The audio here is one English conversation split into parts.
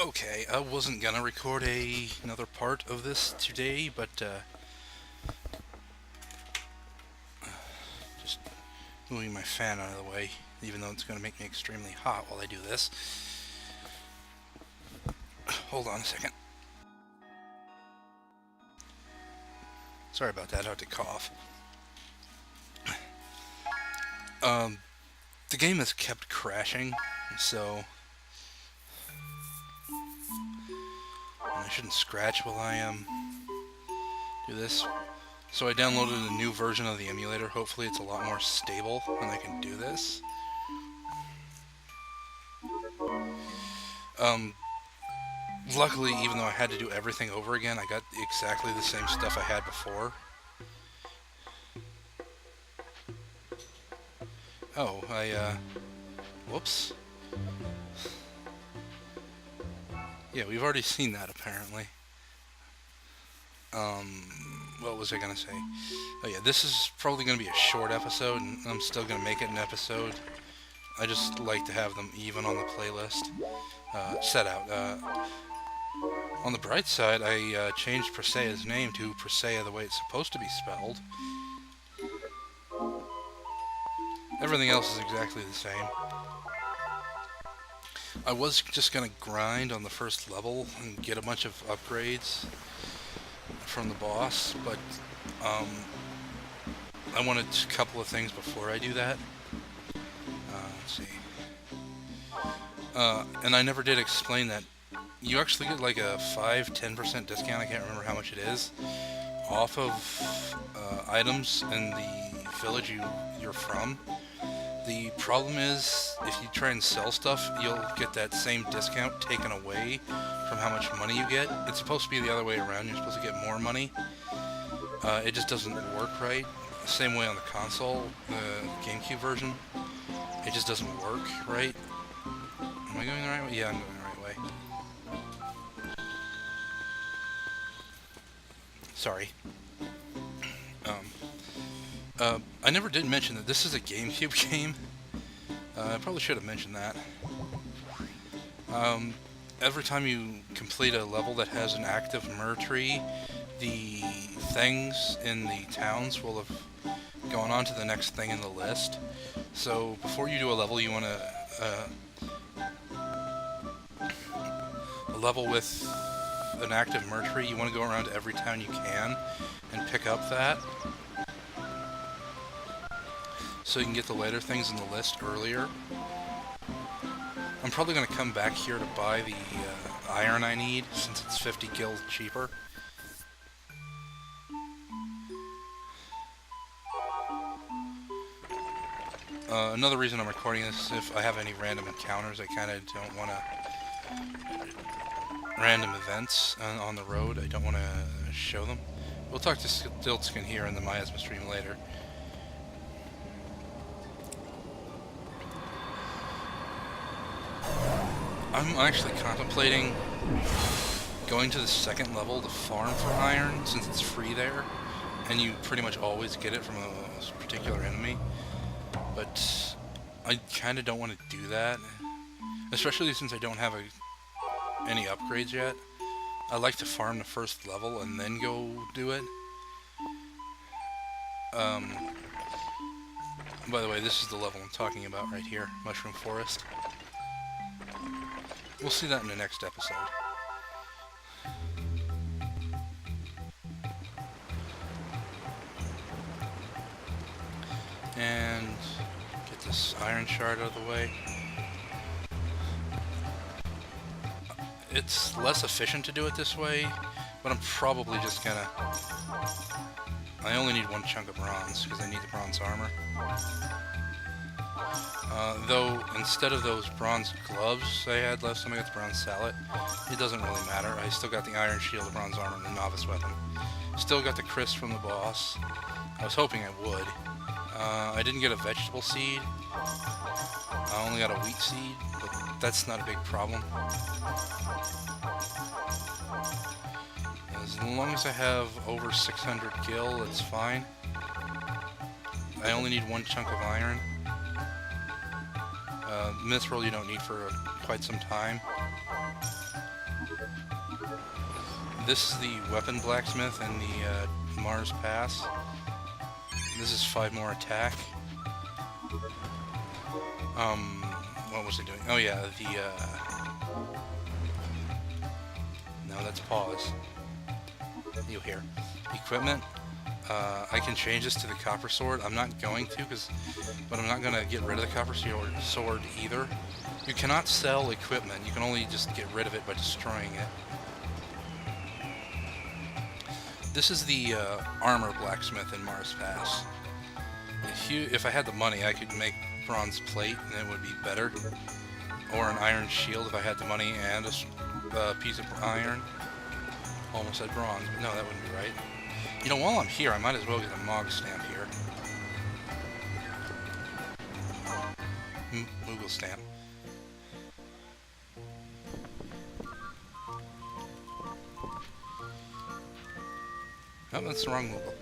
Okay, I wasn't gonna record another part of this today, but just moving my fan out of the way, even though it's gonna make me extremely hot while I do this. Hold on a second. Sorry about that, I had to cough. The game has kept crashing, so I shouldn't scratch while I do this. So I downloaded a new version of the emulator. Hopefully it's a lot more stable and I can do this. Luckily, even though I had to do everything over again, I got exactly the same stuff I had before. Oh, whoops. Yeah, we've already seen that, apparently. What was I gonna say? Oh yeah, this is probably gonna be a short episode, and I'm still gonna make it an episode. I just like to have them even on the playlist. Set out. On the bright side, I changed Presea's name to Presea the way it's supposed to be spelled. Everything else is exactly the same. I was just gonna grind on the first level and get a bunch of upgrades from the boss, but I wanted a couple of things before I do that. Let's see. And I never did explain that you actually get like a 5-10% discount, I can't remember how much it is, off of items in the village you're from. The problem is, if you try and sell stuff, you'll get that same discount taken away from how much money you get. It's supposed to be the other way around, you're supposed to get more money. It just doesn't work right. The same way on the console, the GameCube version. It just doesn't work right. Am I going the right way? Yeah, I'm going the right way. Sorry. I never did mention that this is a GameCube game. I probably should have mentioned that. Every time you complete a level that has an active myrrh tree, the things in the towns will have gone on to the next thing in the list. So before you do a level, you want to a level with an active myrrh tree, you want to go around to every town you can and pick up that, so you can get the later things in the list earlier. I'm probably going to come back here to buy the iron I need, since it's 50 gil cheaper. Another reason I'm recording this is if I have any random encounters. I kind of don't want to... random events on the road, I don't want to show them. We'll talk to Stiltskin here in the Miasma stream later. I'm actually contemplating going to the second level to farm for iron, since it's free there, and you pretty much always get it from a particular enemy. But I kind of don't want to do that, especially since I don't have any upgrades yet. I like to farm the first level and then go do it. By the way, this is the level I'm talking about right here, Mushroom Forest. We'll see that in the next episode. And get this iron shard out of the way. It's less efficient to do it this way, but I'm probably just gonna... I only need one chunk of bronze, because I need the bronze armor. Though, instead of those bronze gloves I had last time I got the bronze sallet, it doesn't really matter. I still got the iron shield, the bronze armor, and the novice weapon. Still got the crisp from the boss. I was hoping I would. I didn't get a vegetable seed. I only got a wheat seed, but that's not a big problem. As long as I have over 600 gil, it's fine. I only need one chunk of iron. Mithril you don't need for quite some time. This is the weapon blacksmith in the Mars Pass. This is 5 more attack. What was it doing? Oh yeah, no, that's pause. You hear. Equipment. I can change this to the copper sword. I'm not going to, but I'm not going to get rid of the copper sword either. You cannot sell equipment. You can only just get rid of it by destroying it. This is the armor blacksmith in Mars Pass. If I had the money, I could make bronze plate, and it would be better. Or an iron shield if I had the money and a piece of iron. Almost said bronze, but no, that wouldn't be right. You know, while I'm here, I might as well get a Mog stamp here. Moogle stamp. Oh, that's the wrong Moogle.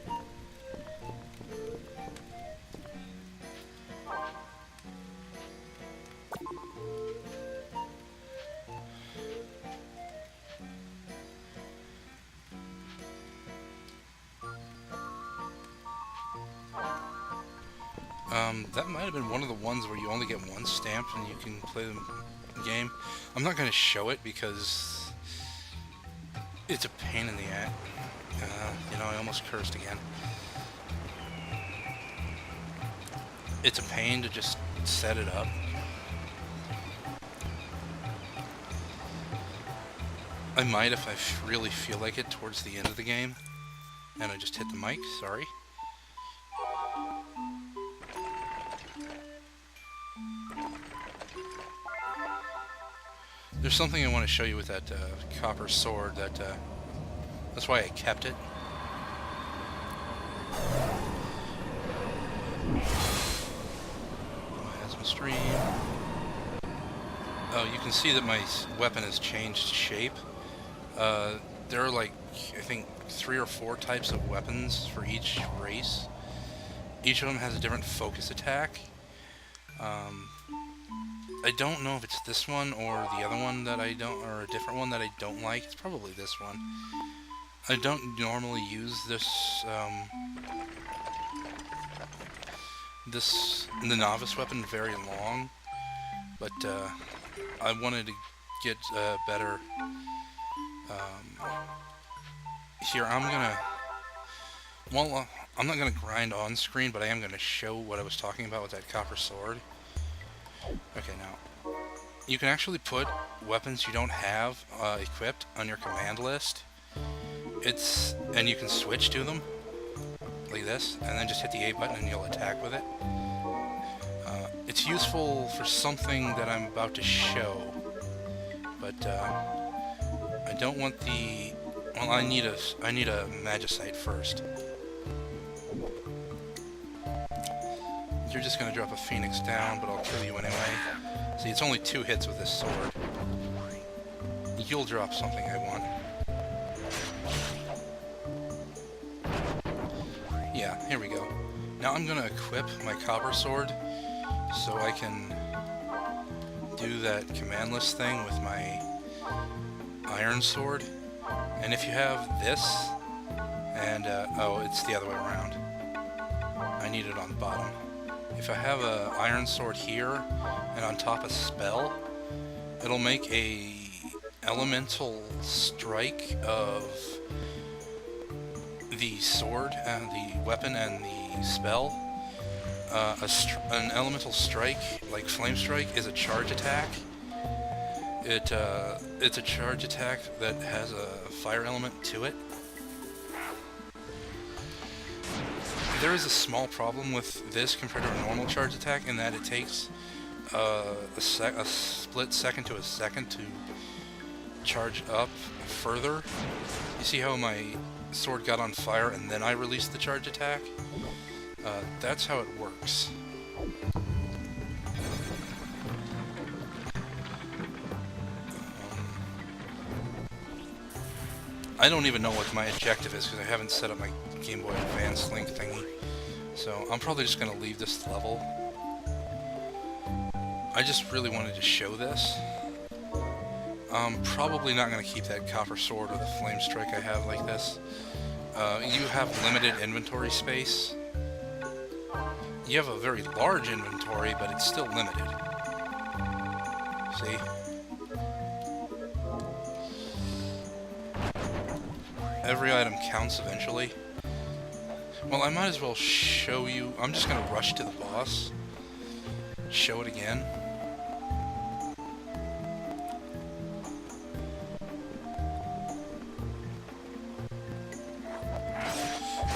That might have been one of the ones where you only get one stamp and you can play the game. I'm not going to show it because it's a pain in the ass. You know, I almost cursed again. It's a pain to just set it up. I might if I really feel like it towards the end of the game. And I just hit the mic, sorry. There's something I want to show you with that copper sword. That's why I kept it. Has my stream. Oh, you can see that my weapon has changed shape. There are like, I think, 3 or 4 types of weapons for each race. Each of them has a different focus attack. I don't know if it's this one or the other one that I don't, or a different one that I don't like. It's probably this one. I don't normally use the novice weapon very long, but I wanted to get better. Here, I'm not gonna grind on screen, but I am gonna show what I was talking about with that copper sword. Okay, now, you can actually put weapons you don't have equipped on your command list. And you can switch to them, like this, and then just hit the A button and you'll attack with it. It's useful for something that I'm about to show, but I don't want the... Well, I need a magicite first. You're just gonna drop a phoenix down, but I'll kill you anyway. See, it's only 2 hits with this sword. You'll drop something I want. Yeah, here we go. Now I'm gonna equip my copper sword so I can do that command list thing with my iron sword. And if you have this, and oh, it's the other way around. I need it on the bottom. If I have a iron sword here and on top a spell, it'll make a elemental strike of the sword, the weapon, and the spell. An elemental strike, like flame strike, is a charge attack. It's a charge attack that has a fire element to it. There is a small problem with this compared to a normal charge attack in that it takes a split second to a second to charge up further. You see how my sword got on fire and then I released the charge attack? That's how it works. I don't even know what my objective is because I haven't set up my Game Boy Advance link thingy. So I'm probably just going to leave this level. I just really wanted to show this. I'm probably not going to keep that copper sword or the flame strike I have like this. You have limited inventory space. You have a very large inventory, but it's still limited. See? Every item counts eventually. Well, I might as well show you. I'm just going to rush to the boss. Show it again.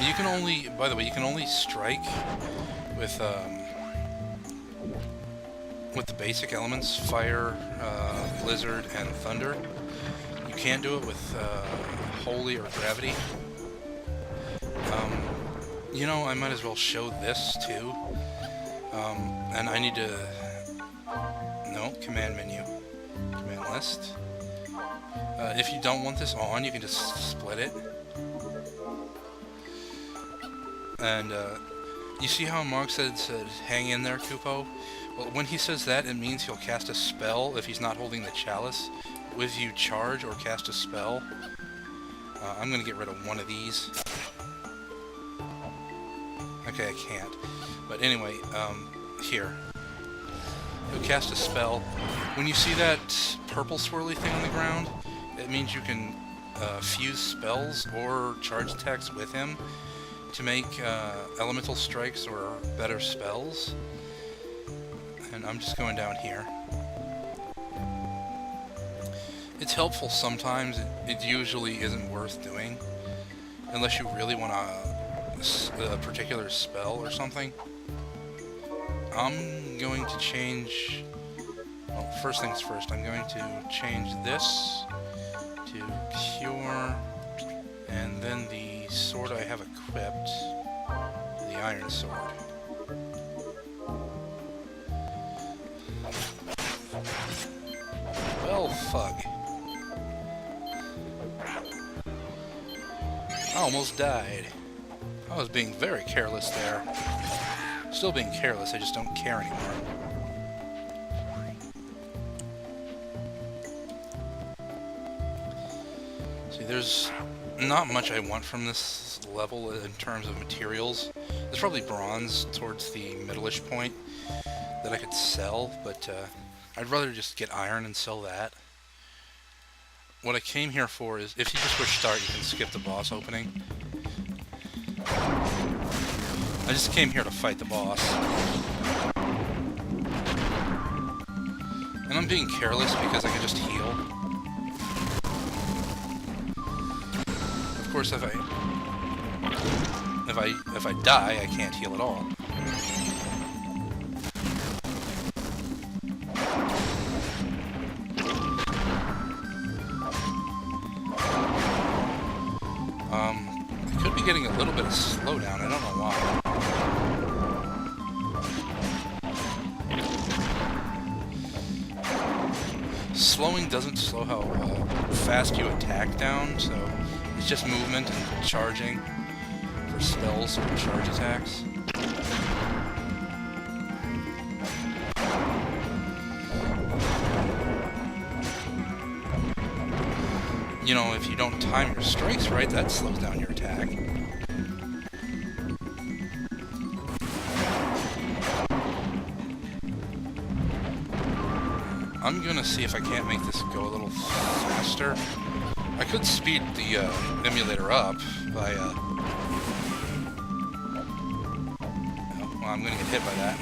You can only, by the way, you can only strike with the basic elements, fire, blizzard, and thunder. You can't do it with holy or gravity. You know, I might as well show this too. And I need to, no, command menu, command list. If you don't want this on, you can just split it. And you see how Mark said hang in there, Kupo? Well, when he says that, it means he'll cast a spell if he's not holding the chalice. If you charge or cast a spell, I'm going to get rid of one of these. Okay, I can't. But anyway, here. He'll cast a spell. When you see that purple swirly thing on the ground, it means you can fuse spells or charge attacks with him to make elemental strikes or better spells. And I'm just going down here. It's helpful sometimes. It usually isn't worth doing unless you really want a particular spell or something. I'm going to change... Well, first things first, I'm going to change this to Cure, and then the sword I have equipped, the Iron Sword. Well, fug. I almost died. I was being very careless there. Still being careless, I just don't care anymore. See, there's not much I want from this level in terms of materials. There's probably bronze towards the middle-ish point that I could sell, but I'd rather just get iron and sell that. What I came here for is, if you just push start, you can skip the boss opening. I just came here to fight the boss. And I'm being careless because I can just heal. Of course, if I die, I can't heal at all. I could be getting a little bit of slowdown. I don't know why. Slowing doesn't slow how fast you attack down, so it's just movement and charging for spells or charge attacks. You know, if you don't time your strikes right, that slows down your attack. I'm gonna see if I can't make this go a little faster. I could speed the emulator up by oh, well, I'm gonna get hit by that.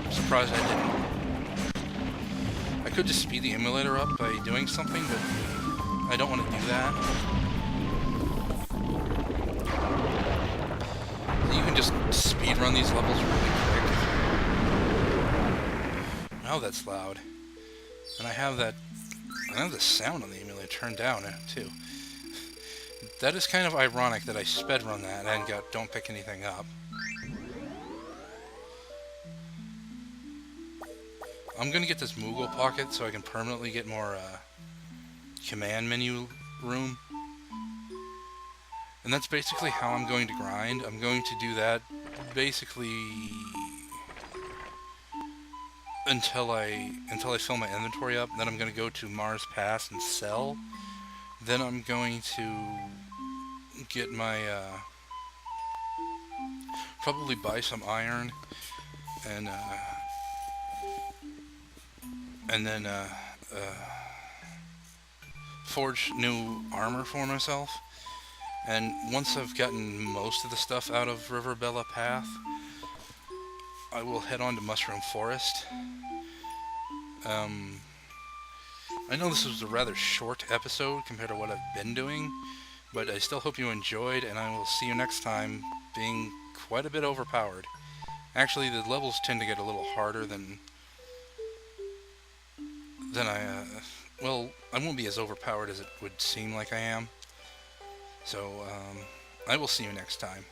I'm surprised I didn't. I could just speed the emulator up by doing something, but I don't want to do that. You can just speed run these levels really quick. Oh, that's loud. And I have the sound on the emulator turned down too. That is kind of ironic that I sped run that and got don't pick anything up. I'm gonna get this Moogle pocket so I can permanently get more command menu room. And that's basically how I'm going to grind. I'm going to do that basically until I fill my inventory up. Then I'm gonna go to Mars Pass and sell. Then I'm going to get my probably buy some iron and then forge new armor for myself. And once I've gotten most of the stuff out of Riverbella Path, I will head on to Mushroom Forest. Um, I know this was a rather short episode compared to what I've been doing, but I still hope you enjoyed, and I will see you next time, being quite a bit overpowered. Actually, the levels tend to get a little harder than well, I won't be as overpowered as it would seem like I am. So, I will see you next time.